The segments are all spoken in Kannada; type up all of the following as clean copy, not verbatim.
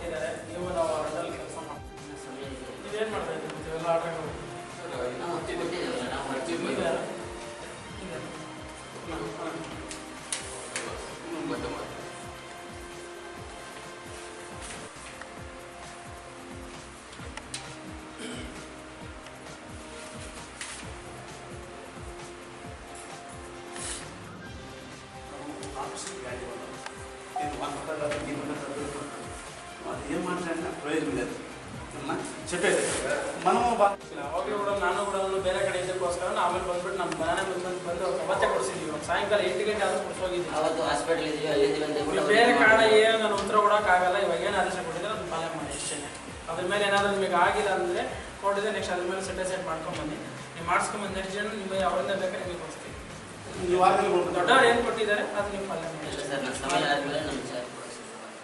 ಕೊಟ್ಟಿದ್ದಾರೆ. ನೀವು ನಾವು ಆರ್ಡರ್ ಕೆಲಸ ಮಾಡ್ತೀವಿ. ಇದೇನು ಮಾಡ್ತಾ ಇದ್ದೀವಿ ಇವೆಲ್ಲ ಆರ್ಡರ್ಗಳು ఏం మాట్లాడినా ప్రయోజనం లేదు చెప్పేది ಅವಾಗಲೂ ಕೂಡ ನಾನು ಕೂಡ ಬೇರೆ ಕಡೆ ಇದಕ್ಕೋಸ್ಕರ ಆಮೇಲೆ ಬಂದ್ಬಿಟ್ಟು ನಮ್ಮ ಮನೆ ಬಂದು ಅವತ್ತೇ ಕೊಡಿಸಿದ್ವಿ. ಸಾಯಂಕಾಲ 8 ಗಂಟೆ ಆದರೂ ಕೊಡಿಸೋಗಿದ್ವಿ. ಬೇರೆ ಕಾರಣ ಏನು ನಾನು ಉತ್ತರ ಕೊಡೋಕ್ಕಾಗಲ್ಲ. ಇವಾಗ ಏನು ಆದೇಶ ಕೊಟ್ಟಿದ್ರೆ ಅದನ್ನು ಪಾಲನೆ ಮಾಡಿ ಅಷ್ಟೇ. ಅದ್ರ ಮೇಲೆ ಏನಾದರೂ ನಿಮಗೆ ಆಗಿಲ್ಲ ಅಂದರೆ ಕೊಟ್ಟಿದ್ದೆ ನೆಕ್ಸ್ಟ್ ಅದ್ರ ಮೇಲೆ ಸೆಟ್ ಮಾಡ್ಕೊಂಡ್ಬನ್ನಿ. ನೀವು ಮಾಡಿಸ್ಕೊಂಬಂದು ನೆಕ್ಸ್ಟ್ ಜನ ನಿಮಗೆ ಅವರಿಂದ ಬೇಕಾದ್ರೆ ನಿಮಗೆ ಕೊಡಿಸ್ತೀವಿ. ದೊಡ್ಡವ್ರು ಏನು ಕೊಟ್ಟಿದ್ದಾರೆ ಅದು ನೀವು ಪಾಲನೆ ಮಾಡಿ.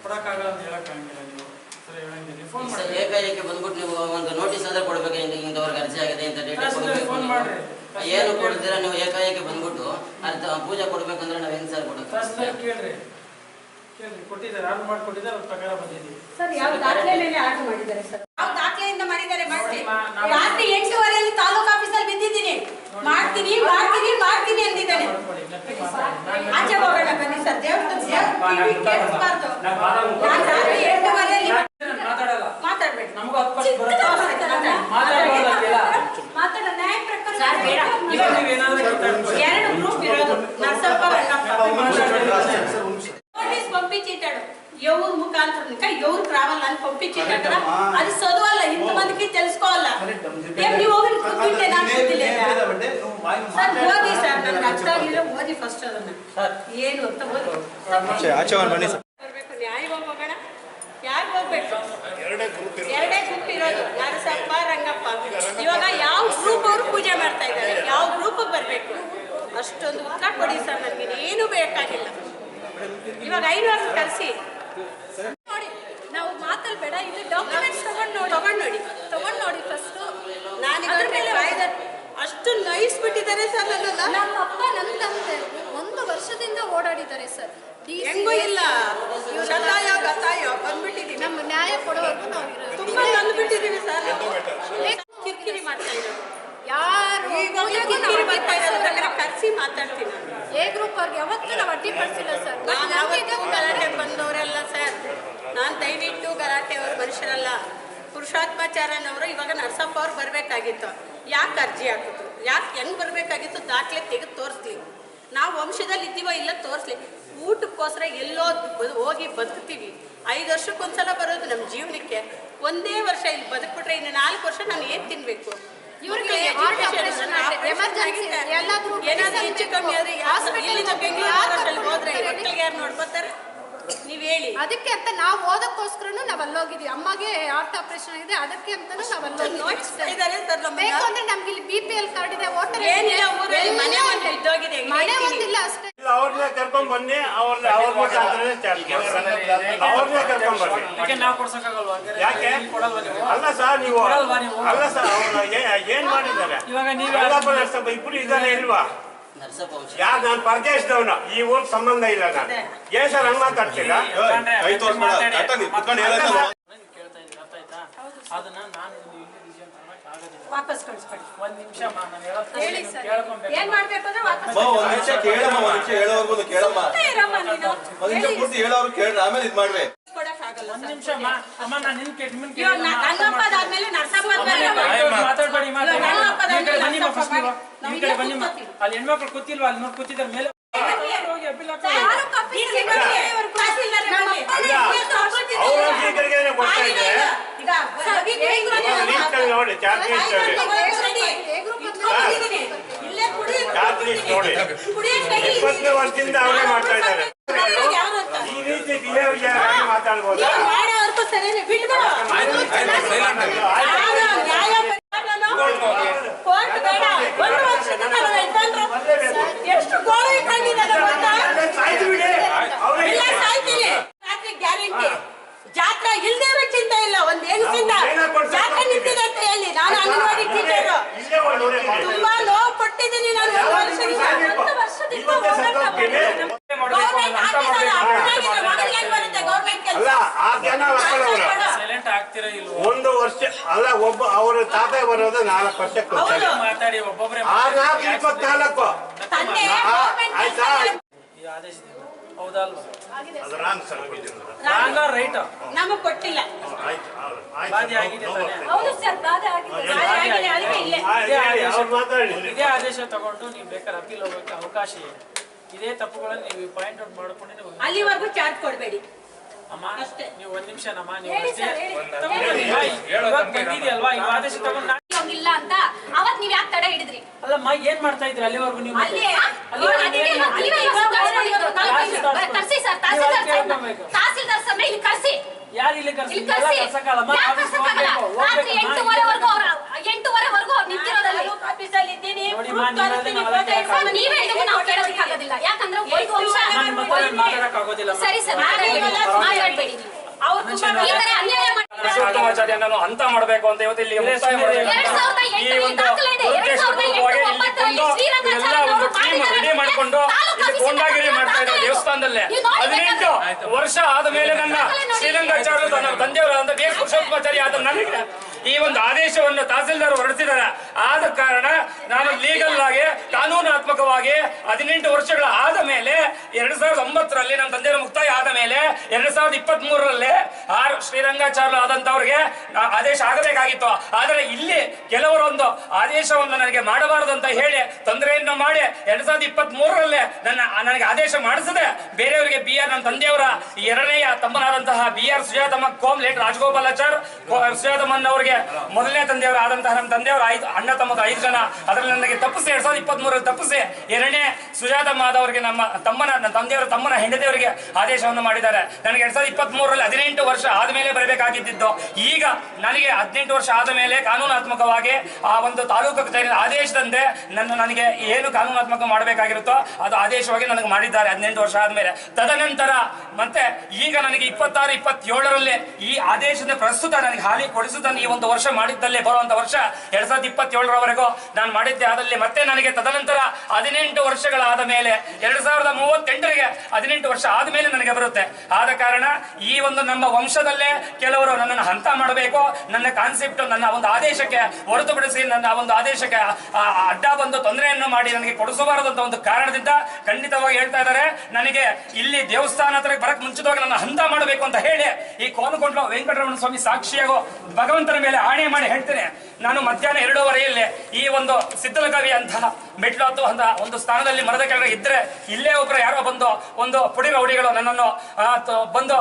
ಕೊಡೋಕ್ಕಾಗಲ್ಲ ಅಂತ ಹೇಳೋಕ್ಕಾಗಂಗಿಲ್ಲ. ನೀವು ಸರಿ ಹೇಳಂಗಿಲ್ಲ. ಫೋನ್ ಮಾಡಿ ಏಕಾಏಕಿ ಬಂದ್ಬಿಟ್ಟು ನೀವು ಒಂದು ನೋಟಿಸ್ ಆದ್ರೆ ಕೊಡ್ಬೇಕು. ಇಂಥವ್ರಿಗೆ ಅರ್ಜಿ ಆಗಿದೆ ಇಂಥ ಡೇಟ್ ಫೋನ್ ಮಾಡಿರಿ. ಏನು ಕೊಡ್ತೀರಾ ನೀವು? ಏಕಾಏಕಿ ಬಂದ್ಬಿಟ್ಟು ಅರ್ಥ ಪೂಜೆ ಕೊಡ್ಬೇಕಂದ್ರೆ ನಾವು ಹೆಂಗ್ ಸರ್ ಕೊಡೋದು? ಕೇಳ್ರಿ ಕೊಟ್ಟಿದ್ದಾರೆ, ಆರ್ಡರ್ ಮಾಡಿ ಕೊಟ್ಟಿದ್ದಾರೆ, ಅದ್ರ ಪ್ರಕಾರ ಬಂದಿದ್ದೀವಿ. ಸರ್ ಯಾವ ದಾಖಲೆ ಮೇಲೆ ಆರ್ಡರ್ ಮಾಡಿದ್ದಾರೆ ಸರ್? ಯಾವ ದಾಖಲೆಯಿಂದ ಮಾಡಿದ್ದಾರೆ? ರಾತ್ರಿ 8:30 ತಾಲೂಕು ಆಫೀಸಲ್ಲಿ ಬಿದ್ದಿದ್ದೀನಿ. ಮಾಡ್ತೀನಿ ಅಂದಿದ್ದಾನೆ. ಆಚೆ ಹೋಗೋಣ ಬನ್ನಿ ಸರ್. ದೇವಸ್ಥಾನ ಕೇಳಿಸ್ಬಾರ್ದು. ನಾನು ರಾತ್ರಿ 8:30 ಮಾತಾಡ್ಬೇಕು. ನಮಗೂ ಮಾತಾಡೋ ನ್ಯಾಯ ಪ್ರಕಾರ ಎರಡು ಗ್ರೂಪ್ ಇರೋದು. ನರ್ಸಪ್ಪ ನೋಟಿಸ್ పంపించేటాడు. ఎవరు ముఖాంతరం ఎవరు రావాలని పంపించేటక్కడ అది చదవాల. ఇంతమందికి తెలుసుకోవాలా. నువ్వు కూర్చుంటే నాకు ಗೊತ್ತಿಲ್ಲ ಸರ್. ಓದಿ ಸರ್, ನನಗೆ ಅರ್ಥ ಆಗಿಲ್ಲ. ಓದಿ ಫಸ್ಟ್ ಅದನ್ನ ಏನು ಅಂತ ಓದಿ. ಬರ್ಬೇಕು ನ್ಯಾಯ ಹೋಗೋಣ. ಯಾರು ಹೋಗ್ಬೇಕು? ಎರಡೇ ಗ್ರೂಪ್ ಇರೋದು. ನರಸಪ್ಪ, ರಂಗಪ್ಪ. ಇವಾಗ ಯಾವ ಗ್ರೂಪ್ ಅವರು ಪೂಜೆ ಮಾಡ್ತಾ ಇದ್ದಾರೆ, ಯಾವ ಗ್ರೂಪ್ ಬರಬೇಕು ಅಷ್ಟೊಂದು ಉತ್ತರ ಕೊಡಿ ಸರ್. ನನಗೆ ಏನು ಬೇಕಾಗಿಲ್ಲ. ಇವಾಗ 5 ಕರೆಸಿ ನೋಡಿ. ನಾವು ಮಾತಾಡ್ಬೇಡ. ಇಲ್ಲಿ ಡಾಕ್ಯುಮೆಂಟ್ಸ್ ತಗೊಂಡು ನೋಡಿ ಫಸ್ಟ್. ನಾನು ಅದ್ರ ಮೇಲೆ ಅಷ್ಟು ನಯಿಸ್ಬಿಟ್ಟಿದ್ದಾರೆ ಸರ್. ನಮ್ಮ ಅಪ್ಪ ನಮ್ಮ ತಂದೆ 1 ವರ್ಷದಿಂದ ಓಡಾಡಿದ್ದಾರೆ ಸರ್. ಹೆಂಗೂ ಇಲ್ಲ ಶತಾಯೋ ಗತಾಯೋ ಬಂದ್ಬಿಟ್ಟಿದ್ದೀವಿ. ನಮ್ಮ ನ್ಯಾಯ ಕೊಡೋವರೆಗೂ ನಾವು ತುಂಬಾ ಬಂದ್ಬಿಟ್ಟಿದ್ದೀವಿ ಸರ್. ಕಿರಿಕಿರಿ ಮಾಡ್ತಾ ಇದ್ದೀವಿ. ಯಾರು ಕಿರಿಕಿರಿ ಬರ್ತಾ ಇರೋದ್ರ ಕರೆಸಿ ಮಾತಾಡ್ತೀನಿ. ಎ ಗ್ರೂಪ್ ಅವ್ರಿಗೆ ಯಾವತ್ತೂ ನಾವು ಅಡ್ಡಿಪಡಿಸಿಲ್ಲ ಸರ್. ನಾನು ಯಾವತ್ತೂ ಗಲಾಟೆ ಬಂದವರೆಲ್ಲ ಸರ್. ನಾನು ದಯವಿಟ್ಟು ಗಲಾಟೆಯವರು ಮನುಷ್ಯರಲ್ಲ. ಪುರುಷಾತ್ಮಾಚಾರನವರು ಇವಾಗ ನರಸಪ್ಪ ಅವ್ರು ಬರಬೇಕಾಗಿತ್ತು. ಯಾಕೆ ಅರ್ಜಿ ಹಾಕಿದ್ರು? ಯಾಕೆ ಹೆಂಗೆ ಬರಬೇಕಾಗಿತ್ತು? ದಾಖಲೆ ತೆಗೆದು ತೋರಿಸ್ಲಿ. ನಾವು ವಂಶದಲ್ಲಿ ಇದ್ದೀವೋ ಇಲ್ಲ ತೋರಿಸ್ಲಿ. ಊಟಕ್ಕೋಸ್ಕರ ಎಲ್ಲೋ ಹೋಗಿ ಬದುಕ್ತೀವಿ. 5 ವರ್ಷಕ್ಕೊಂದ್ಸಲ ಬರೋದು ನಮ್ಮ ಜೀವನಕ್ಕೆ. ಒಂದೇ ವರ್ಷ ಇಲ್ಲಿ ಬದುಕ್ಬಿಟ್ರೆ ಇನ್ನು 4 ವರ್ಷ ನಾನು ಏನು ತಿನ್ಬೇಕು? ಇವ್ರಿಗೆ ಏನಾದ್ರು ಹೆಚ್ಚು ಕಮ್ಮಿ ಆದ್ರೆ ಬೆಂಗಳೂರು ಹೋದ್ರೆ ಮಕ್ಕಳಿಗೆ ಯಾರು ನೋಡ್ಕೋತಾರೆ? ನೀವ್ ಹೇಳಿ. ಅದಕ್ಕೆ ಅಂತ ನಾವು ಓದಕ್ಕೋಸ್ಕರನು ನಾವ್ ಅಲ್ಲೋಗಿದ್ವಿ. ಅಮ್ಮಗೆ ಹಾರ್ಟ್ ಆಪರೇಷನ್ ಇದೆ, ಅದಕ್ಕೆ ಅಂತಾನು ನಾವ್ ಅಲ್ಲೋಗಿದ್ವಿ. ಬೇಕು ಅಂದ್ರೆ ನಮ್ಗೆ ಇಲ್ಲಿ BPL ಕಾರ್ಡ್ ಇದೆ, ವೋಟರ್ ಮನೆ ಒಂದಿಲ್ಲ ಅಷ್ಟೇ. ಅವ್ರನ್ನ ಕರ್ಕೊಂಡ್ ಬನ್ನಿ. ಅವ್ರನ್ನೇ ಕರ್ಕೊಂಡ್ ಬನ್ನಿ. ನಾವು ಕೊಡ್ಸಕ್ಕಾಗಲ್ವಾ? ಯಾಕೆ ಅಲ್ಲ ಸರ್, ನೀವು ಅಲ್ಲ ಸರ್, ಅವ್ರು ಏನ್ ಮಾಡಿದ್ದಾರೆ? ಇವಾಗ ನೀವು ಇಬ್ರು ಇದಾರೆ ಇಲ್ವಾ? ಯಾರು? ನಾನು ಪರದೇಶದವನು. ಈ ಊರ್ ಸಂಬಂಧ ಇಲ್ಲ. ನಾನು ಏನ್ ಸರ್ ಹಂಗ ಮಾತಾಡ್ತೀರಾ? ಅದನ್ನ ನಾನು ವಾಪಸ್ ಕಳಿಸ್ಕೊಡಿ. 1 ನಿಮಿಷ ನಾನು ಹೇಳಿ ಸರ್. ಏನ್ ಮಾಡ್ಬೇಕು ಅಂದ್ರೆ ವಾಪಸ್ ಕೊಡಕ್ಕಾಗಲ್ಲ. 1 ನಿಮಿಷ ಅಮ್ಮ. ನಾನು ರಂಗಪ್ಪದಾದ್ಮೇಲೆ ನರಸಪ್ಪ ಮಾತಾಡ್ಬೇಡಿ. ಅಲ್ಲಿ ಹೆಣ್ಮಕ್ಳು ಕೂತಿಲ್ವಾ? ಅಲ್ಲಿ ನೋಡಿ ಕೂತಿದ್ರ ಮೇಲೆ ನೋಡಿ ಚಾರ್ಜ್ ನೋಡಿ 20 ವರ್ಷದಿಂದ ಅವರೇ ಮಾಡ್ತಾ ಇದ್ದಾರೆ. ಈ ರೀತಿ ಬಿಹೇವಿಯರ್ ಆಗಿ ಮಾತಾಡ್ಬೋದು. ಎಷ್ಟು ಗೋಳಿ ಕಂಡಿದ್ದಾರೆ ಗ್ಯಾರಂಟಿ. ಜಾತ್ರೆ ಇಲ್ದೇ ಇರೋ ಚಿಂತೆ ಇಲ್ಲ. ಒಂದ್ ಹೆಂಗಸಿಂದ ಜಾತ್ರೆ ನಿಂತಿದೆ ಅಂತ ಹೇಳಿ ನಾನು ಅಂಗನವಾಡಿ ಟೀಚರು ತುಂಬಾ ನೋವು ಪಟ್ಟಿದ್ದೀನಿ. ನಾನು 1 ವರ್ಷದಿಂದ ಗೌರ್ಮೆಂಟ್ ಆಗ್ತಿರೋ ಇಲ್ವೋ? 1 ವರ್ಷ ಅಲ್ಲ, ಒಬ್ಬ ಅವ್ರ ತಾತ ಬರೋದು 4 ವರ್ಷಕ್ಕೆ ಒಂದ್ಸಲ. ಮಾತಾಡಿ ಒಬ್ಬೊಬ್ಬರೇ 4-24 ಆಯ್ತಾ? ಈ ಆದೇಶದಿಂದ ಹೌದಲ್ವಾ? ಅದು ರಾಂಗ್ ಸರ್ ರಾಂಗ ರೈಟ್ ನಮಗ್ ಕೊಟ್ಟಿಲ್ಲ. ಬಾಧೆ ಆಗಿದೆ ತಾನೇ? ಹೌದು ಸರ್, ಬಾಧೆ ಆಗಿದೆ. ಇದೇ ಆದೇಶ ತಗೊಂಡು ನೀವು ಬೇಕಾದ್ರೆ ಅಪೀಲ್ ಹೋಗೋಕೆ ಅವಕಾಶ ಇದೆ. ಇದೇ ತಪ್ಪುಗಳನ್ನು ನೀವು ಪಾಯಿಂಟ್ ಔಟ್ ಮಾಡ್ಕೊಂಡು ನೀವು ಅಲ್ಲಿವರೆಗೂ ಚಾರ್ಜ್ ಕೊಡ್ಬೇಡಿ. ಅಮ್ಮ ಅಷ್ಟೇ. ನೀವು 1 ನಿಮಿಷ ನಮ್ಮ ನೀವು ಹೇಳಿ ಅಷ್ಟೇ ಸರ್, ಹೇಳಿ. ಬಂದಿದೆಯಲ್ವಾ ಈ ಆದೇಶ ತಗೊಂಡು ಇಲ್ಲ ಅಂತ ಅವತ್ ನೀವ್ ಯಾಕೆ ತಡೆ ಹಿಡಿದ್ರಿ? ಅಲ್ಲಮ್ಮ ಏನ್ ಮಾಡ್ತಾ ಇದ್ರಿ ಅಲ್ಲಿವರೆಗೂ ನೀವು? ತಹಸೀಲ್ದಾರ್ ಸರ್ ಇಲ್ಲಿ ಕರ್ಸಿ. ಯಾರು ಇಲ್ಲಿ ಇಲ್ಲಿ ಕರ್ಸಿ. 8:30ವರೆಗೂ ನಿಂತಿರೋದಲ್ಲ. ಆಫೀಸಲ್ಲಿ ಇದ್ದೀನಿ. ನೀವೇ ಇದಕ್ಕೆ ನಾವು ಕೇಳೋದಕ್ಕಾಗೋದಿಲ್ಲ. ಯಾಕಂದ್ರೆ ಒಂದು ಅಂಶ ಮಾತಾಡಕ್ಕಾಗೋದಿಲ್ಲ. ಸರಿ ಸರ್, ಮಾತಾಡ್ಬೇಡಿ ನೀವು. ಈ ತರ ಅನ್ಯಾಯ ಮಾಡಿ ಪುರುಷೋತ್ತಮಾಚಾರ್ಯನನ್ನು ಅಂತ ಮಾಡಬೇಕು ಅಂತ ಇವತ್ತು ಇಲ್ಲಿ ಮುಕ್ತಾಯ ಮಾಡಬೇಕು. ಈ ಒಂದು ಉದ್ದೇಶಪೂರ್ವಕವಾಗಿ ಇಲ್ಲಿ ಕೊಂಡು ಎಲ್ಲ ಒಂದು ಟೀಮ್ ರೆಡಿ ಮಾಡಿಕೊಂಡು ಇಲ್ಲಿ ಕೊಂಡಾಗಿರಿ ಮಾಡ್ತಾ ಇದ್ದಾರೆ ದೇವಸ್ಥಾನದಲ್ಲೇ. 18 ವರ್ಷ ಆದ ಮೇಲೆ ನನ್ನ ಶ್ರೀರಂಗಾಚಾರ್ಯ ನನ್ನ ತಂದೆಯವರಾದ ಬಿ ಎಸ್ ಪುರುಷೋತ್ತಮಾಚಾರ್ಯ ಆದ ನನಗೆ ಈ ಒಂದು ಆದೇಶವನ್ನು ತಹಸೀಲ್ದಾರ್ ಹೊರಡಿಸಿದ್ದಾರೆ. ಆದ ಕಾರಣ ನಾನು ಲೀಗಲ್ ಆಗಿ ಕಾನೂನಾತ್ಮಕವಾಗಿ 18 ವರ್ಷಗಳ ಆದ ಮೇಲೆ 2009ರಲ್ಲಿ ನಮ್ಮ ತಂದೆಯವರ ಮುಕ್ತಾಯ ಆದ ಮೇಲೆ 2023ರಲ್ಲಿ ಶ್ರೀರಂಗಾಚಾರ್ಯ ಆದಂತವ್ರಿಗೆ ಆದೇಶ ಆಗಬೇಕಾಗಿತ್ತು. ಆದರೆ ಇಲ್ಲಿ ಕೆಲವರೊಂದು ಆದೇಶವನ್ನು ನನಗೆ ಮಾಡಬಾರದು ಅಂತ ಹೇಳಿ ತೊಂದರೆಯನ್ನು ಮಾಡಿ 2023ರಲ್ಲೇ ನನಗೆ ಆದೇಶ ಮಾಡಿಸದೆ ಬೇರೆಯವರಿಗೆ ನನ್ನ ತಂದೆಯವರ ಎರಡನೆಯ ತಮ್ಮನಾದಂತಹ BR ಸುಜಾತಮ್ಮ ಕೋಮ್ಲೇಟ್ ರಾಜಗೋಪಾಲಾಚಾರ್ ಸುಜಾತಮ್ಮನವರಿಗೆ ಮೊದಲನೇ ತಂದೆಯವರು ಆದಂತಹ ನಮ್ಮ ತಂದೆಯವರ 5 ಅಣ್ಣ ತಮ್ಮ 5 ಜನ ಅದರಲ್ಲಿ ನನಗೆ ತಪ್ಪಿಸಿ 2023ರಲ್ಲಿ ತಪ್ಪಿಸಿ ಎರಡನೇ ಸುಜಾತಮ್ಮ ಆದವರಿಗೆ ನನ್ನ ತಂದೆಯವರ ತಮ್ಮನ ಹೆಂಡತಿಯವರಿಗೆ ಆದೇಶವನ್ನು ಮಾಡಿದ್ದಾರೆ. ನನಗೆ 2023ರಲ್ಲಿ 18 ವರ್ಷ ಆದ್ಮೇಲೆ ಬರಬೇಕಾಗಿದ್ದು ಈಗ ನನಗೆ 18 ವರ್ಷ ಆದ ಮೇಲೆ ಕಾನೂನಾತ್ಮಕವಾಗಿ ಆ ಒಂದು ತಾಲೂಕು ಕಚೇರಿ ಆದೇಶದಂತೆ ನನಗೆ ಏನು ಕಾನೂನಾತ್ಮಕ ಮಾಡಬೇಕಾಗಿರುತ್ತೋ ಅದು ಆದೇಶವಾಗಿ ನನಗೆ ಮಾಡಿದ್ದಾರೆ 18 ವರ್ಷ ಆದ್ಮೇಲೆ. ತದನಂತರ ಮತ್ತೆ ಈಗ ನನಗೆ 26, 27ರಲ್ಲಿ ಈ ಆದೇಶದ ಪ್ರಸ್ತುತ ನನಗೆ ಹಾಲಿ ಕೊಡಿಸುವುದನ್ನು ಈ ಒಂದು ವರ್ಷ ಮಾಡಿದ್ದಲ್ಲೇ ಬರುವಂತ ವರ್ಷ 2027ರವರೆಗೂ ನಾನು ಮಾಡಿದ್ದೆ. ಅದರಲ್ಲಿ ಮತ್ತೆ ನನಗೆ ತದನಂತರ 18 ವರ್ಷಗಳಾದ ಮೇಲೆ 2038ರಿಗೆ 18 ವರ್ಷ ಆದ್ಮೇಲೆ ನನಗೆ ಬರುತ್ತೆ. ಆದ ಕಾರಣ ಈ ಒಂದು ನಮ್ಮ ವಂಶದಲ್ಲೇ ಕೆಲವರು ನನ್ನನ್ನು ಹಂತ ಮಾಡಬೇಕು, ನನ್ನ ಕಾನ್ಸೆಪ್ಟ್ ನನ್ನ ಒಂದು ಆದೇಶಕ್ಕೆ ಹೊರತುಪಡಿಸಿ ನನ್ನ ಒಂದು ಆದೇಶಕ್ಕೆ ಅಡ್ಡ ಬಂದು ತೊಂದರೆಯನ್ನು ಮಾಡಿ ನನಗೆ ಕೊಡಿಸಬಾರದಂತ ಒಂದು ಕಾರಣದಿಂದ ಖಂಡಿತವಾಗಿ ಹೇಳ್ತಾ ಇದ್ದಾರೆ. ನನಗೆ ಇಲ್ಲಿ ದೇವಸ್ಥಾನ ಹತ್ರ ಬರಕ್ ಮುಂಚಿತವಾಗಿ ನನ್ನ ಹಂತ ಮಾಡಬೇಕು ಅಂತ ಹೇಳಿ ಈ ಕೋನಕೊಂಡ್ಲ ವೆಂಕಟರಮಣ ಸ್ವಾಮಿ ಸಾಕ್ಷಿಯಾಗೋ ಭಗವಂತನ ಮೇಲೆ ಆಣೆ ಮಾಡಿ ಹೇಳ್ತೇನೆ. ನಾನು ಮಧ್ಯಾಹ್ನ 2:15 ಈ ಒಂದು ಸಿದ್ದಲಕವಿ ಅಂತ ಮೆಟ್ಲು ಹತ್ತು ಅಂತ ಒಂದು ಸ್ಥಾನದಲ್ಲಿ ಮರದ ಕೆಳಗೆ ಇದ್ರೆ ಇಲ್ಲೇ ಒಬ್ರು ಯಾರೋ ಬಂದು ಒಂದು ಪುಡಿ ರೌಡಿಗಳು ನನ್ನನ್ನು ಬಂದು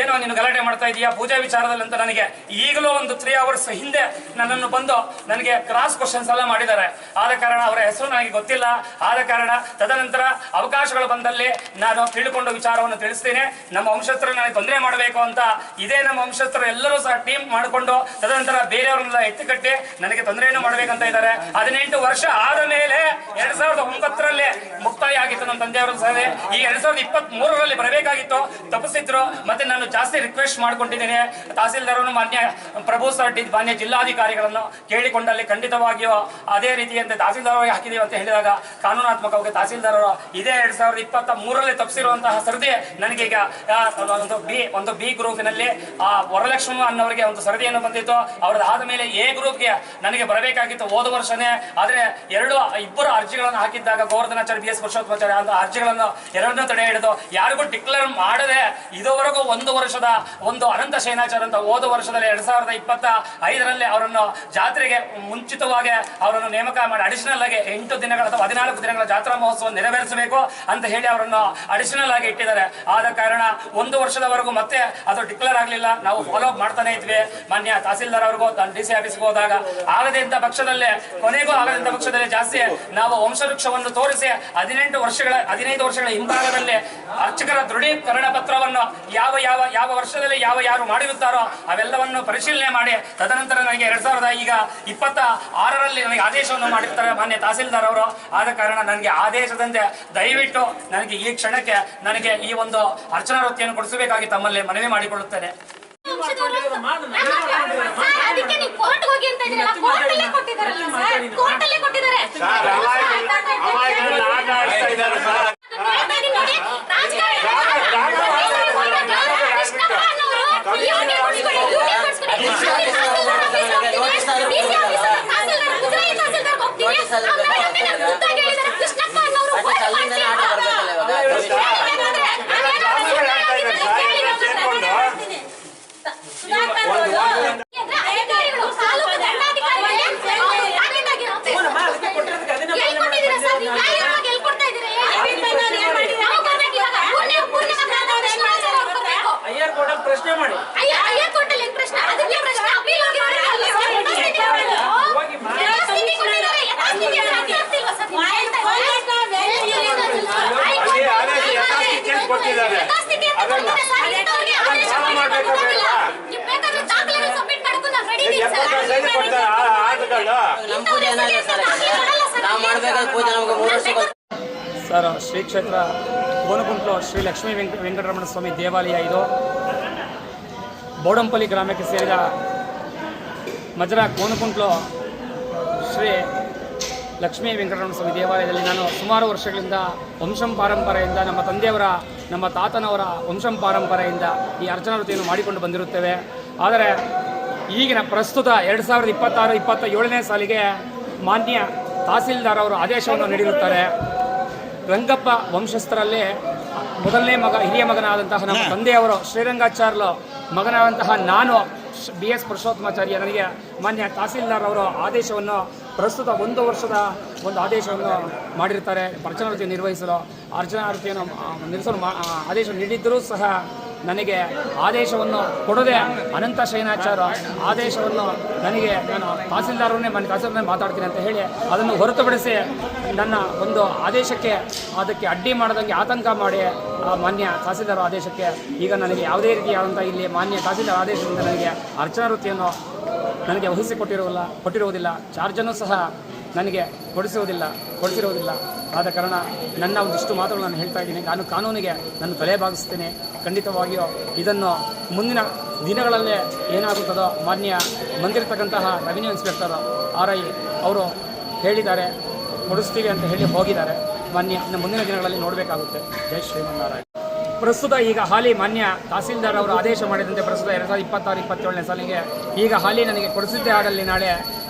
ಏನೋ ನೀನು ಗಲಾಟೆ ಮಾಡ್ತಾ ಇದೀಯಾ ಪೂಜಾ ವಿಚಾರದಲ್ಲಿ ಅಂತ ನನಗೆ ಈಗಲೂ ಒಂದು 3 hours ಹಿಂದೆ ನನ್ನನ್ನು ಬಂದು ನನಗೆ ಕ್ರಾಸ್ ಕ್ವಶನ್ಸ್ ಎಲ್ಲ ಮಾಡಿದ್ದಾರೆ. ಆದ ಕಾರಣ ಅವರ ಹೆಸರು ನನಗೆ ಗೊತ್ತಿಲ್ಲ. ಆದ ಕಾರಣ ತದನಂತರ ಅವಕಾಶಗಳು ಬಂದಲ್ಲಿ ನಾನು ತಿಳ್ಕೊಂಡು ವಿಚಾರವನ್ನು ತಿಳಿಸ್ತೇನೆ. ನಮ್ಮ ವಂಶಸ್ಥರು ನನಗೆ ತೊಂದರೆ ಮಾಡಬೇಕು ಅಂತ ಇದೇ ನಮ್ಮ ವಂಶಸ್ಥರು ಎಲ್ಲರೂ ಸಹ ಟೀಮ್ ಮಾಡಿಕೊಂಡು ತದನಂತರ ಬೇರೆಯವರನ್ನೆಲ್ಲ ಎತ್ತಿಕಟ್ಟಿ ನನಗೆ ತೊಂದರೆಯನ್ನು ಮಾಡಬೇಕಂತ ಇದ್ದಾರೆ. 18 ವರ್ಷ ಆದ ಮೇಲೆ 2009ರಲ್ಲಿ ಮುಕ್ತಾಯ ಆಗಿತ್ತು ನಮ್ಮ ತಂದೆಯವರ ಸಭೆ. ಈ 2023ರಲ್ಲಿ ಬರಬೇಕಾಗಿತ್ತು, ತಪ್ಪಿಸಿದ್ರು. ಮತ್ತೆ ನಾನು ಜಾಸ್ತಿ ರಿಕ್ವೆಸ್ಟ್ ಮಾಡ್ಕೊಂಡಿದ್ದೇನೆ ತಹಸೀಲ್ದಾರನ್ನು ಮಾನ್ಯ ಪ್ರಭು ಸರ್ ಮಾನ್ಯ ಜಿಲ್ಲಾಧಿಕಾರಿಗಳನ್ನು ಕೇಳಿಕೊಂಡಲ್ಲಿ ಖಂಡಿತವಾಗಿಯೂ ಅದೇ ರೀತಿಯಂತೆ ತಹಸೀಲ್ದಾರರಿಗೆ ಹಾಕಿದೀವಿ ಅಂತ ಹೇಳಿದಾಗ ಕಾನೂನಾತ್ಮಕವಾಗಿ ತಹಸೀಲ್ದಾರರು ಇದೇ 2023ರಲ್ಲಿ ತಪ್ಪಿಸಿರುವಂತಹ ಸರದಿ ನನಗೆ ಈಗ ಒಂದು ಬಿ ಗ್ರೂಪಿನಲ್ಲಿ ವರಲಕ್ಷ್ಮಿ ಅನ್ನೋರಿಗೆ ಒಂದು ಸರದಿಯನ್ನು ಬಂದಿತ್ತು. ಅವ್ರದ್ದು ಆದ ಮೇಲೆ ಎ ಗ್ರೂಪ್ಗೆ ನನಗೆ ಬರಬೇಕಾಗಿತ್ತು ಹೋದ ವರ್ಷನೇ. ಆದ್ರೆ ಇಬ್ಬರು ಅರ್ಜಿಗಳನ್ನು ಹಾಕಿದ್ದಾಗ ಗೋವರ್ಧನಾಚಾರ್ಯ BS ಪುರುಷೋತ್ತಮಾಚಾರ್ಯ ಅಂತ ಅರ್ಜಿಗಳನ್ನು ಎರಡನ್ನೂ ತಡೆ ಹಿಡಿದು ಯಾರಿಗೂ ಡಿಕ್ಲೇರ್ ಮಾಡದೆ ಇದುವರೆಗೂ 1 ವರ್ಷದ ಒಂದು ಅನಂತ ಶಯನಾಚಾರ್ಯ ಅಂತ ಹೋದ ವರ್ಷದಲ್ಲಿ 2025ರಲ್ಲಿ ಅವರನ್ನು ಜಾತ್ರೆಗೆ ಮುಂಚಿತವಾಗಿ ಅವರನ್ನು ನೇಮಕ ಮಾಡಿ ಅಡಿಷನಲ್ ಆಗಿ 8 ದಿನಗಳ ಅಥವಾ 14 ದಿನಗಳ ಜಾತ್ರಾ ಮಹೋತ್ಸವ ನೆರವೇರಿಸಬೇಕು ಅಂತ ಹೇಳಿ ಅವರನ್ನು ಅಡಿಷನಲ್ ಆಗಿ ಇಟ್ಟಿದ್ದಾರೆ. ಆದ ಕಾರಣ 1 ವರ್ಷದವರೆಗೂ ಮತ್ತೆ ಅದು ಡಿಕ್ಲೇರ್ ಆಗಲಿಲ್ಲ. ನಾವು ಫಾಲೋ ಅಪ್ ಮಾಡ್ತಾನೆ ಇದ್ವಿ. ಮಾನ್ಯ ತಹಸೀಲ್ದಾರ್ ಅವ್ರಿಗೂ DC ಆಫೀಸ್ಗೆ ಹೋದಾಗ ಆಗದೆ ಇಂಥ ಪಕ್ಷದಲ್ಲೇ ಕೊನೆಗೂ ಆಗದಂತ ಪಕ್ಷದಲ್ಲಿ ಜಾಸ್ತಿ ನಾವು ವಂಶವೃಕ್ಷವನ್ನು ತೋರಿಸಿ 15 ವರ್ಷಗಳ ಹಿಂಭಾಗದಲ್ಲಿ ಅರ್ಚಕರ ದೃಢೀಕರಣ ಪತ್ರವನ್ನು ಯಾವ ವರ್ಷದಲ್ಲಿ ಯಾರು ಮಾಡಿರುತ್ತಾರೋ ಅವೆಲ್ಲವನ್ನು ಪರಿಶೀಲನೆ ಮಾಡಿ ತದನಂತರ ನನಗೆ 2026ರಲ್ಲಿ ನನಗೆ ಆದೇಶವನ್ನು ಮಾಡಿರ್ತಾರೆ ಮಾನ್ಯ ತಹಸೀಲ್ದಾರ್ ಅವರು. ಆದ ಕಾರಣ ನನಗೆ ಆದೇಶದಂತೆ ದಯವಿಟ್ಟು ನನಗೆ ಈ ಕ್ಷಣಕ್ಕೆ ನನಗೆ ಈ ಒಂದು ಅರ್ಚನಾ ವೃತ್ತಿಯನ್ನು ಕೊಡಿಸಬೇಕಾಗಿ ತಮ್ಮಲ್ಲಿ ಮನವಿ ಮಾಡಿಕೊಳ್ಳುತ್ತೇನೆ. ಅದಕ್ಕೆ ನೀವು ಕೋರ್ಟ್ ಹೋಗಿ ಅಂತ ಇದ್ದೀರಲ್ಲ, ಕೋರ್ಟಲ್ಲೇ ಕೊಟ್ಟಿದ್ದಾರಲ್ಲ ಸರ್, ಕೋರ್ಟಲ್ಲೇ ಕೊಟ್ಟಿದ್ದಾರೆ. ನೋಡಿ ರಾಜಕಾರಣ ಅಲ್ಲಿಂದನೇ ಆಟ ಬರ್ಬೇಕಲ್ಲ ಅಯ್ಯರ್ ಕೋರ್ಟಲ್ಲಿ ಪ್ರಶ್ನೆ ಮಾಡಿ. ಸರ್, ಶ್ರೀ ಕ್ಷೇತ್ರ ಗೋನಗುಂಟ್ಲು ಶ್ರೀ ಲಕ್ಷ್ಮೀ ವೆಂಕಟರಮಣ ಸ್ವಾಮಿ ದೇವಾಲಯ ಇದು ಬೋಡಂಪಲ್ಲಿ ಗ್ರಾಮಕ್ಕೆ ಸೇರಿದ ಮಜರಾ ಗೋನಗುಂಟ್ಲು ಶ್ರೀ ಲಕ್ಷ್ಮೀ ವೆಂಕಟರಮಣ ಸ್ವಾಮಿ ದೇವಾಲಯದಲ್ಲಿ ನಾನು ಸುಮಾರು ವರ್ಷಗಳಿಂದ ವಂಶಪಾರಂಪರೆಯಿಂದ ನಮ್ಮ ತಂದೆಯವರ ನಮ್ಮ ತಾತನವರ ವಂಶಪಾರಂಪರೆಯಿಂದ ಈ ಅರ್ಚನಾ ವೃತ್ತಿಯನ್ನು ಮಾಡಿಕೊಂಡು ಬಂದಿರುತ್ತೇವೆ. ಆದರೆ ಈಗಿನ ಪ್ರಸ್ತುತ 2026-27ನೇ ಸಾಲಿಗೆ ಮಾನ್ಯ ತಹಸೀಲ್ದಾರ್ ಅವರು ಆದೇಶವನ್ನು ನೀಡಿರುತ್ತಾರೆ. ರಂಗಪ್ಪ ವಂಶಸ್ಥರಲ್ಲಿ ಮೊದಲನೇ ಮಗ ಹಿರಿಯ ಮಗನಾದಂತಹ ನಮ್ಮ ತಂದೆಯವರು ಶ್ರೀರಂಗಾಚಾರ್ಯ ಮಗನಾದಂತಹ ನಾನು BS ಪುರುಷೋತ್ತಮಾಚಾರ್ಯ ನನಗೆ ಮಾನ್ಯ ತಹಸೀಲ್ದಾರ್ ಅವರು ಆದೇಶವನ್ನು ಪ್ರಸ್ತುತ 1 ವರ್ಷದ ಒಂದು ಆದೇಶವನ್ನು ಮಾಡಿರ್ತಾರೆ ಅರ್ಚನಾ ವೃತ್ತಿ ನಿರ್ವಹಿಸಲು. ಅರ್ಚನಾ ವೃತ್ತಿಯನ್ನು ನಿರ್ವಹಿಸಲು ಆದೇಶ ನೀಡಿದ್ದರೂ ಸಹ ನನಗೆ ಆದೇಶವನ್ನು ಕೊಡದೆ ಅನಂತ ಶಯನಾಚಾರ್ಯ ಆದೇಶವನ್ನು ನನಗೆ ನಾನು ತಹಸೀಲ್ದಾರನ್ನೇ ಮಾನ್ಯ ತಹಸೀಲ್ದಾರನ್ನೇ ಮಾತಾಡ್ತೀನಿ ಅಂತ ಹೇಳಿ ಅದನ್ನು ಹೊರತುಪಡಿಸಿ ನನ್ನ ಒಂದು ಆದೇಶಕ್ಕೆ ಅದಕ್ಕೆ ಅಡ್ಡಿ ಮಾಡೋದಂಗೆ ಆತಂಕ ಮಾಡಿ ಮಾನ್ಯ ತಹಸೀಲ್ದಾರ್ ಆದೇಶಕ್ಕೆ ಈಗ ನನಗೆ ಯಾವುದೇ ರೀತಿಯಾದಂಥ ಇಲ್ಲಿ ಮಾನ್ಯ ತಹಸೀಲ್ದಾರ್ ಆದೇಶದಿಂದ ನನಗೆ ಅರ್ಚನಾ ವೃತ್ತಿಯನ್ನು ನನಗೆ ಕೊಟ್ಟಿರುವುದಿಲ್ಲ. ಚಾರ್ಜನ್ನು ಸಹ ನನಗೆ ಕೊಡಿಸಿರುವುದಿಲ್ಲ. ಆದ ಕಾರಣ ನನ್ನ ಒಂದಿಷ್ಟು ಮಾತುಗಳು ನಾನು ಹೇಳ್ತಾ ಇದ್ದೀನಿ. ನಾನು ಕಾನೂನಿಗೆ ನಾನು ತಲೆ ಬಾಗಿಸ್ತೇನೆ. ಖಂಡಿತವಾಗಿಯೂ ಇದನ್ನು ಮುಂದಿನ ದಿನಗಳಲ್ಲೇ ಏನಾಗುತ್ತದೋ ಮಾನ್ಯ ಬಂದಿರತಕ್ಕಂತಹ ರೆವಿನ್ಯೂ ಇನ್ಸ್ಪೆಕ್ಟರ್ RI ಅವರು ಹೇಳಿದ್ದಾರೆ, ಕೊಡಿಸ್ತೀವಿ ಅಂತ ಹೇಳಿ ಹೋಗಿದ್ದಾರೆ. ಮಾನ್ಯ ಇನ್ನು ಮುಂದಿನ ದಿನಗಳಲ್ಲಿ ನೋಡಬೇಕಾಗುತ್ತೆ. ಜೈ ಶ್ರೀಮನ್ನಾರಾಯಣ. ಪ್ರಸ್ತುತ ಈಗ ಹಾಲಿ ಮಾನ್ಯ ತಹಸೀಲ್ದಾರ್ ಅವರು ಆದೇಶ ಮಾಡಿದಂತೆ ಪ್ರಸ್ತುತ 2026-27ನೇ ಸಾಲಿಗೆ ಈಗ ಹಾಲಿ ನನಗೆ ಕೊಡಿಸಿದ್ದೇ ಆಗಲಿ ನಾಳೆ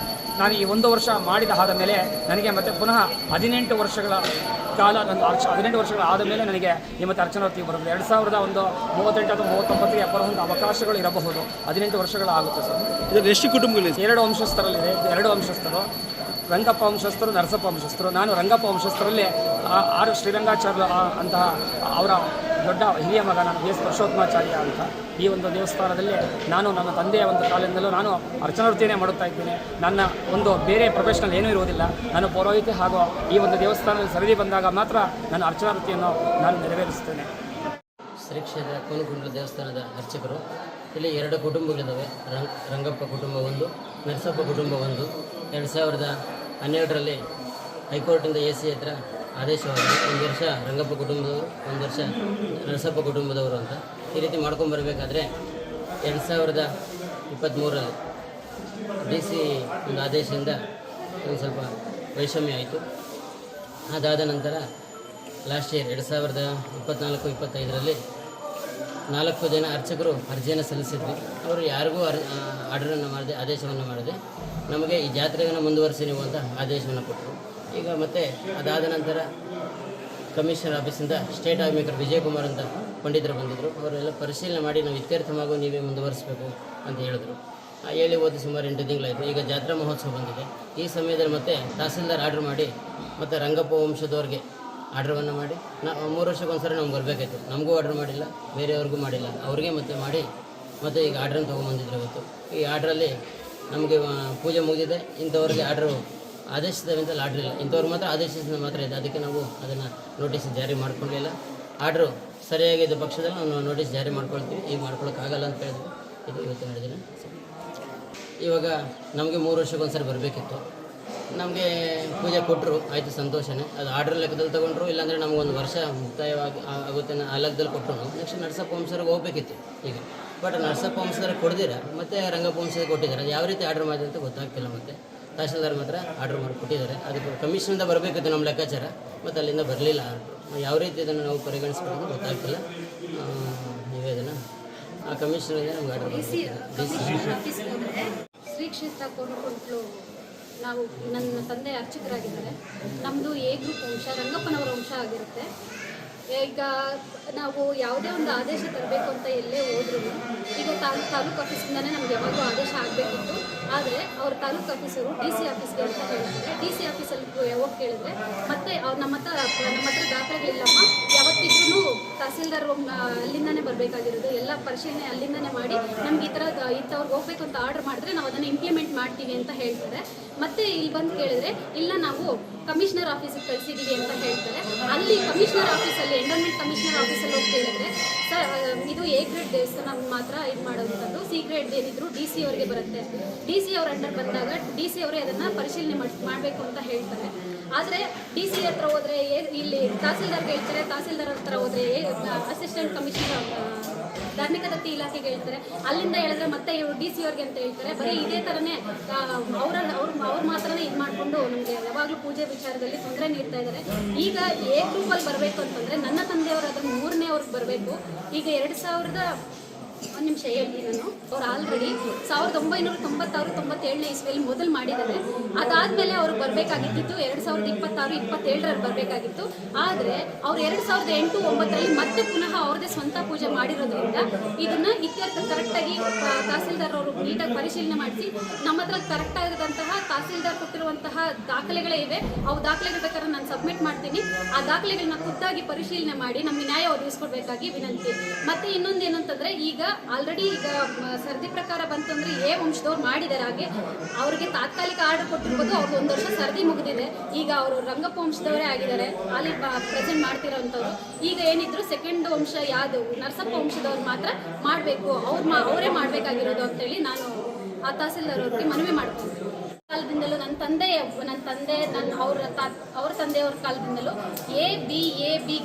ನಾನು ಈ 1 ವರ್ಷ ಆದ ಮೇಲೆ ನನಗೆ ಮತ್ತೆ ಪುನಃ 18 ವರ್ಷಗಳ ಕಾಲ ನನ್ನ 18 ವರ್ಷಗಳ ಆದ ಮೇಲೆ ನನಗೆ ಈ ಮತ್ತೆ ಅರ್ಚನಾ ವೃತ್ತಿ ಬರುತ್ತೆ. 2038 ಅಥವಾ 39ಗೆ ಬರುವಂಥ ಅವಕಾಶಗಳು ಇರಬಹುದು. 18 ವರ್ಷಗಳಾಗುತ್ತೆ ಸರ್. ಇದು ಎಷ್ಟು ಕುಟುಂಬಗಳಿದೆ? 2 ವಂಶಸ್ಥರಲ್ಲಿದೆ. 2 ವಂಶಸ್ಥರು, ರಂಗಪ್ಪ ವಂಶಸ್ಥರು, ನರಸಪ್ಪ ವಂಶಸ್ಥರು. ನಾನು ರಂಗಪ್ಪ ವಂಶಸ್ಥರಲ್ಲಿ ಆರ್ ಶ್ರೀರಂಗಾಚಾರ್ಯ ಅಂತಹ ಅವರ ದೊಡ್ಡ ಹಿರಿಯ ಮಗ ನಾನು BS ಪುರುಷೋತ್ತಮಾಚಾರ್ಯ ಅಂತ. ಈ ಒಂದು ದೇವಸ್ಥಾನದಲ್ಲಿ ನಾನು ನನ್ನ ತಂದೆಯ ಒಂದು ಕಾಲದಿಂದಲೂ ನಾನು ಅರ್ಚನಾ ವೃತ್ತಿಯನ್ನೇ ಮಾಡುತ್ತಾ ಇದ್ದೀನಿ. ನನ್ನ ಒಂದು ಬೇರೆ ಪ್ರೊಫೆಷನಲ್ ಏನೂ ಇರುವುದಿಲ್ಲ. ನಾನು ಪೌರೋಹಿತ್ಯ ಹಾಗೂ ಈ ಒಂದು ದೇವಸ್ಥಾನದಲ್ಲಿ ಸರದಿ ಬಂದಾಗ ಮಾತ್ರ ನನ್ನ ಅರ್ಚನಾ ವೃತ್ತಿಯನ್ನು ನಾನು ನೆರವೇರಿಸುತ್ತೇನೆ. ಶ್ರೀ ಕ್ಷೇತ್ರ ಕೋನಗುಂಟ್ಲು ದೇವಸ್ಥಾನದ ಅರ್ಚಕರು. ಇಲ್ಲಿ 2 ಕುಟುಂಬಗಳಿದ್ದಾವೆ. ರಂಗಪ್ಪ ಕುಟುಂಬ 1, ನರಸಪ್ಪ ಕುಟುಂಬ 1. 2012ರಲ್ಲಿ ಹೈಕೋರ್ಟಿಂದ AC ಹತ್ರ ಆದೇಶವಾಗಿದೆ. 1 ವರ್ಷ ರಂಗಪ್ಪ ಕುಟುಂಬದವರು, 1 ವರ್ಷ ನರಸಪ್ಪ ಕುಟುಂಬದವರು ಅಂತ. ಈ ರೀತಿ ಮಾಡ್ಕೊಂಬರ್ಬೇಕಾದ್ರೆ 2023ರಲ್ಲಿ DC ಒಂದು ಆದೇಶದಿಂದ ಒಂದು ಸ್ವಲ್ಪ ವೈಷಮ್ಯ ಆಯಿತು. ಅದಾದ ನಂತರ ಲಾಸ್ಟ್ ಇಯರ್ 2024-25ರಲ್ಲಿ 4 ಜನ ಅರ್ಚಕರು ಅರ್ಜಿಯನ್ನು ಸಲ್ಲಿಸಿದ್ವಿ. ಅವರು ಯಾರಿಗೂ ಆರ್ಡರನ್ನು ಮಾಡದೆ, ಆದೇಶವನ್ನು ಮಾಡದೆ ನಮಗೆ ಈ ಜಾತ್ರೆಯನ್ನು ಮುಂದುವರಿಸಿ ನೀವು ಅಂತ ಆದೇಶವನ್ನು ಕೊಟ್ಟರು. ಈಗ ಮತ್ತೆ ಅದಾದ ನಂತರ ಕಮಿಷನರ್ ಆಫೀಸಿಂದ ಸ್ಟೇಟ್ ಆಫೀಸರ್ ವಿಜಯಕುಮಾರ್ ಅಂತ ಪಂಡಿತರು ಬಂದಿದ್ದರು. ಅವರೆಲ್ಲ ಪರಿಶೀಲನೆ ಮಾಡಿ ನಾವು ಇತ್ಯರ್ಥವಾಗೂ ನೀವೇ ಮುಂದುವರಿಸಬೇಕು ಅಂತ ಹೇಳಿದ್ರು. ಹೇಳಿ ಹೋದ ಸುಮಾರು 8 ತಿಂಗಳಾಯಿತು. ಈಗ ಜಾತ್ರಾ ಮಹೋತ್ಸವ ಬಂದಿದೆ. ಈ ಸಮಯದಲ್ಲಿ ಮತ್ತೆ ತಹಸೀಲ್ದಾರ್ ಆರ್ಡ್ರ್ ಮಾಡಿ ಮತ್ತು ರಂಗಪ್ಪ ವಂಶದವ್ರಿಗೆ ಆರ್ಡ್ರವನ್ನು ಮಾಡಿ 3 ವರ್ಷಕ್ಕೊಂದ್ಸರಿ ನಮ್ಗೆ ಬರಬೇಕಾಯ್ತು. ನಮಗೂ ಆರ್ಡ್ರ್ ಮಾಡಿಲ್ಲ, ಬೇರೆಯವ್ರಿಗೂ ಮಾಡಿಲ್ಲ. ಅವ್ರಿಗೆ ಮತ್ತೆ ಮಾಡಿ ಮತ್ತು ಈಗ ಆರ್ಡ್ರನ್ನು ತೊಗೊಂಬಂದಿದ್ರು ಇವತ್ತು. ಈ ಆರ್ಡ್ರಲ್ಲಿ ನಮಗೆ ಪೂಜೆ ಮುಗಿದಿದೆ. ಇಂಥವ್ರಿಗೆ ಆರ್ಡ್ರು ಆದೇಶಿಸಿದ ಅಂತ ಆರ್ಡ್ರ್ ಇಲ್ಲ. ಇಂಥವ್ರು ಮಾತ್ರ ಆದೇಶಿಸಿದ ಮಾತ್ರ ಇದೆ. ಅದಕ್ಕೆ ನಾವು ಅದನ್ನು ನೋಟಿಸ್ ಜಾರಿ ಮಾಡ್ಕೊಳ್ಳಿಲ್ಲ. ಆರ್ಡ್ರು ಸರಿಯಾಗಿದ್ದ ಪಕ್ಷದಲ್ಲಿ ನಾವು ನೋಟಿಸ್ ಜಾರಿ ಮಾಡ್ಕೊಳ್ತೀವಿ. ಈಗ ಮಾಡ್ಕೊಳಕ್ಕಾಗಲ್ಲ ಅಂತ ಹೇಳಿದ್ವಿ. ಇದು ಇವತ್ತು ನಡೆದಿದೆ. ಇವಾಗ ನಮಗೆ 3 ವರ್ಷಕ್ಕೊಂದ್ಸರಿ ಬರಬೇಕಿತ್ತು. ನಮಗೆ ಪೂಜೆ ಕೊಟ್ಟರು, ಆಯಿತು, ಸಂತೋಷನೇ. ಅದು ಆರ್ಡ್ರ್ ಲೆಕ್ಕದಲ್ಲಿ ತೊಗೊಂಡ್ರು. ಇಲ್ಲಾಂದರೆ ನಮಗೊಂದು ವರ್ಷ ಮುಕ್ತಾಯವಾಗಿ ಆಗುತ್ತೆ ಆ ಲೆಕ್ಕದಲ್ಲಿ ಕೊಟ್ಟರು. ನೆಕ್ಸ್ಟ್ ನರಸಪ್ಪ ವಂಶರಿಗೆ ಹೋಗಬೇಕಿತ್ತು ಈಗ. ಬಟ್ ನರಸಪ್ಪ ವಂಶರಿಗೆ ಕೊಡ್ದಿರ ಮತ್ತು ರಂಗಪ್ಪ ವಂಶರಿಗೆ ಕೊಟ್ಟಿದ್ದಾರೆ. ಅದು ಯಾವ ರೀತಿ ಆರ್ಡ್ರ್ ಮಾಡಿದೆ ಅಂತ ಗೊತ್ತಾಗ್ತಿಲ್ಲ. ಮತ್ತು ತಹಸೀಲ್ದಾರ್ ಮಾತ್ರ ಆರ್ಡ್ರ್ ಮಾಡಿ ಕೊಟ್ಟಿದ್ದಾರೆ. ಅದಕ್ಕೆ ಕಮಿಷನಿಂದ ಬರಬೇಕಿತ್ತು ನಮ್ಮ ಲೆಕ್ಕಾಚಾರ, ಮತ್ತು ಅಲ್ಲಿಂದ ಬರಲಿಲ್ಲ ಆರ್ಡ್ರು. ಯಾವ ರೀತಿ ಇದನ್ನು ನಾವು ಪರಿಗಣಿಸ್ಬೇಕು ಗೊತ್ತಾಗ್ತಿಲ್ಲ. ನೀವೇ ಇದನ್ನು ಆ ಕಮಿಷನರಿಗೆ ನಮ್ಗೆ ಆರ್ಡ್ರ್ ಶ್ರೀ ಕ್ಷೇತ್ರ ಕೋನಗುಂಟ್ಲು ನಾವು ನನ್ನ ತಂದೆ ಅರ್ಚಕರಾಗಿದ್ದಾರೆ. ನಮ್ಮದು ಎ ಗ್ರೂಪ್ ವಂಶ, ರಂಗಪ್ಪನವರ ವಂಶ ಆಗಿರುತ್ತೆ. ಈಗ ನಾವು ಯಾವುದೇ ಒಂದು ಆದೇಶ ತರಬೇಕು ಅಂತ ಎಲ್ಲೇ ಹೋದ್ರೂ ಈಗ ತಾಲೂಕು ಆಫೀಸಿಂದನೇ ನಮ್ಗೆ ಯಾವಾಗಲೂ ಆದೇಶ ಆಗಬೇಕಿತ್ತು. ಆದರೆ ಅವ್ರ ತಾಲೂಕು ಆಫೀಸರು DC ಆಫೀಸ್ಗೆ ಅಂತ ಹೇಳ್ತಾರೆ. DC ಆಫೀಸಲ್ಲಿ ಯಾವಾಗ ಕೇಳಿದ್ರೆ ಮತ್ತೆ ಅವ್ರು ನಮ್ಮ ಹತ್ರ ದಾಖಲೆಗಳಿಲ್ಲಮ್ಮ, ಯಾವತ್ತಿದ್ರೂ ತಹಸೀಲ್ದಾರ್ ಅಲ್ಲಿಂದನೇ ಬರಬೇಕಾಗಿರೋದು, ಎಲ್ಲ ಪರಿಶೀಲನೆ ಅಲ್ಲಿಂದನೇ ಮಾಡಿ ನಮ್ಗೆ ಈ ಥರ ಇಂಥವ್ರಿಗೆ ಹೋಗ್ಬೇಕು ಅಂತ ಆರ್ಡರ್ ಮಾಡಿದ್ರೆ ನಾವು ಅದನ್ನು ಇಂಪ್ಲಿಮೆಂಟ್ ಮಾಡ್ತೀವಿ ಅಂತ ಹೇಳ್ತಾರೆ. ಮತ್ತೆ ಇಲ್ಲಿ ಬಂದು ಕೇಳಿದ್ರೆ ಇಲ್ಲ ನಾವು ಕಮಿಷನರ್ ಆಫೀಸಿಗೆ ಕಳಿಸಿದ್ದೀವಿ ಅಂತ ಹೇಳ್ತಾರೆ. ಅಲ್ಲಿ ಕಮಿಷನರ್ ಆಫೀಸಲ್ಲಿ ಎಂಡೋನ್ಮೆಂಟ್ ಕಮಿಷನರ್ ಆಫೀಸಲ್ಲಿ ಹೋಗಿ ಕೇಳಿದ್ರೆ ಸರ್ ಇದು ಎ ಗ್ರೇಡ್ ದೇವಸ್ಥಾನ ಮಾತ್ರ ಇದು ಮಾಡೋದಂಥದ್ದು, ಸಿ ಗ್ರೇಡ್ ಏನಿದ್ರು DC ಅವರಿಗೆ ಬರುತ್ತೆ. DC ಅವ್ರ ಅಂಡರ್ ಬಂದಾಗ DC ಅವರೇ ಅದನ್ನು ಪರಿಶೀಲನೆ ಮಾಡಬೇಕು ಅಂತ ಹೇಳ್ತಾರೆ. ಆದರೆ DC ಹತ್ರ ಹೋದರೆ ಇಲ್ಲಿ ತಹಸೀಲ್ದಾರ್ಗೆ ಹೇಳ್ತಾರೆ, ತಹಸೀಲ್ದಾರ್ ಹತ್ರ ಹೋದರೆ ಅಸಿಸ್ಟೆಂಟ್ ಕಮಿಷನರ್ ಧಾರ್ಮಿಕ ದತ್ತಿ ಇಲಾಖೆಗೆ ಹೇಳ್ತಾರೆ, ಅಲ್ಲಿಂದ ಹೇಳಿದ್ರೆ ಮತ್ತೆ ಇವರು DC ಅವ್ರಿಗೆ ಅಂತ ಹೇಳ್ತಾರೆ. ಬರೀ ಇದೇ ಥರನೇ ಅವ್ರು ಮಾತ್ರನೇ ಇದು ಮಾಡಿಕೊಂಡು ನಮಗೆ ಯಾವಾಗಲೂ ಪೂಜೆ ವಿಚಾರದಲ್ಲಿ ತೊಂದರೆ ನೀಡ್ತಾ ಇದ್ದಾರೆ. ಈಗ ಎ ಗ್ರೂಪಲ್ಲಿ ಬರಬೇಕು ಅಂತಂದರೆ ನನ್ನ ತಂದೆಯವರು ಅದನ್ನು 3ನೇ ಅವ್ರಿಗೆ ಬರಬೇಕು. ಈಗ 2000 ಒಂದು ನಿಮಿಷ ಹೇಳ್ತೀನಿ ನಾನು. ಅವ್ರು ಆಲ್ರೆಡಿ 1996-97ನೇ ಇಸ್ವಿಯಲ್ಲಿ ಮೊದಲು ಮಾಡಿದ್ದಾರೆ. ಅದಾದಮೇಲೆ ಅವ್ರು ಬರಬೇಕಾಗಿತ್ತು 2026-27ರಲ್ಲಿ ಬರಬೇಕಾಗಿತ್ತು. ಆದರೆ ಅವ್ರು 2008-09ರಲ್ಲಿ ಮತ್ತೆ ಪುನಃ ಅವ್ರದ್ದೇ ಸ್ವಂತ ಪೂಜೆ ಮಾಡಿರೋದ್ರಿಂದ ಇದನ್ನು ಇತ್ಯರ್ಥ ಕರೆಕ್ಟಾಗಿ ತಹಸೀಲ್ದಾರ್ ಅವರು ನೀಟಾಗಿ ಪರಿಶೀಲನೆ ಮಾಡಿಸಿ ನಮ್ಮ ಹತ್ರ ಕರೆಕ್ಟ್ ಆಗಿರುವಂತಹ ತಹಸೀಲ್ದಾರ್ ಕೊಟ್ಟಿರುವಂತಹ ದಾಖಲೆಗಳೇ ಇವೆ. ಅವು ದಾಖಲೆಗಳ ಬೇಕಾದ್ರೆ ನಾನು ಸಬ್ಮಿಟ್ ಮಾಡ್ತೀನಿ. ಆ ದಾಖಲೆಗಳನ್ನ ಖುದ್ದಾಗಿ ಪರಿಶೀಲನೆ ಮಾಡಿ ನಮಗೆ ನ್ಯಾಯ ಒದಗಿಸ್ಕೊಡ್ಬೇಕಾಗಿ ವಿನಂತಿ. ಮತ್ತು ಇನ್ನೊಂದು ಏನಂತಂದರೆ ಈಗ ಆಲ್ರೆಡಿ ಈಗ ಸರದಿ ಪ್ರಕಾರ ಬಂತಂದ್ರೆ ಎ ವಂಶದವ್ರು ಮಾಡಿದ್ದಾರೆ. ಹಾಗೆ ಅವ್ರಿಗೆ ತಾತ್ಕಾಲಿಕ ಆರ್ಡರ್ ಕೊಟ್ಟಿರ್ಬೋದು, ಅವ್ರಿಗೆ 1 ವರ್ಷ ಸರದಿ ಮುಗಿದಿದೆ. ಈಗ ಅವರು ರಂಗಪ್ಪ ವಂಶದವರೇ ಆಗಿದ್ದಾರೆ, ಅಲ್ಲಿ ಪ್ರೆಸೆಂಟ್ ಮಾಡ್ತಿರೋಂಥವ್ರು. ಈಗ ಏನಿದ್ರು ಸೆಕೆಂಡ್ ವಂಶ ಯಾವುದು ನರಸಪ್ಪ ವಂಶದವ್ರು ಮಾತ್ರ ಮಾಡಬೇಕು, ಅವರೇ ಮಾಡಬೇಕಾಗಿರೋದು ಅಂತೇಳಿ ನಾನು ಆ ತಹಸೀಲ್ದಾರ್ ಅವ್ರಿಗೆ ಮನವಿ ಮಾಡ್ತೀನಿ. ಕಾಲದಿಂದಲೂ ನನ್ನ ತಂದೆ ಅವ್ರ ತಂದೆಯವ್ರ ಕಾಲದಿಂದಲೂ ಎ ಬಿ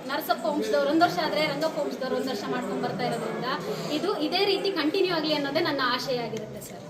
ನರಸಪ್ಪ ವಂಶದವ್ರು 1 ವರ್ಷ ಆದರೆ ರಂಗಪ್ಪ ವಂಶದವ್ರು 1 ವರ್ಷ ಮಾಡ್ಕೊಂಡು ಬರ್ತಾ ಇರೋದ್ರಿಂದ ಇದೇ ರೀತಿ ಕಂಟಿನ್ಯೂ ಆಗಲಿ ಅನ್ನೋದೇ ನನ್ನ ಆಶಯ ಆಗಿರುತ್ತೆ ಸರ್.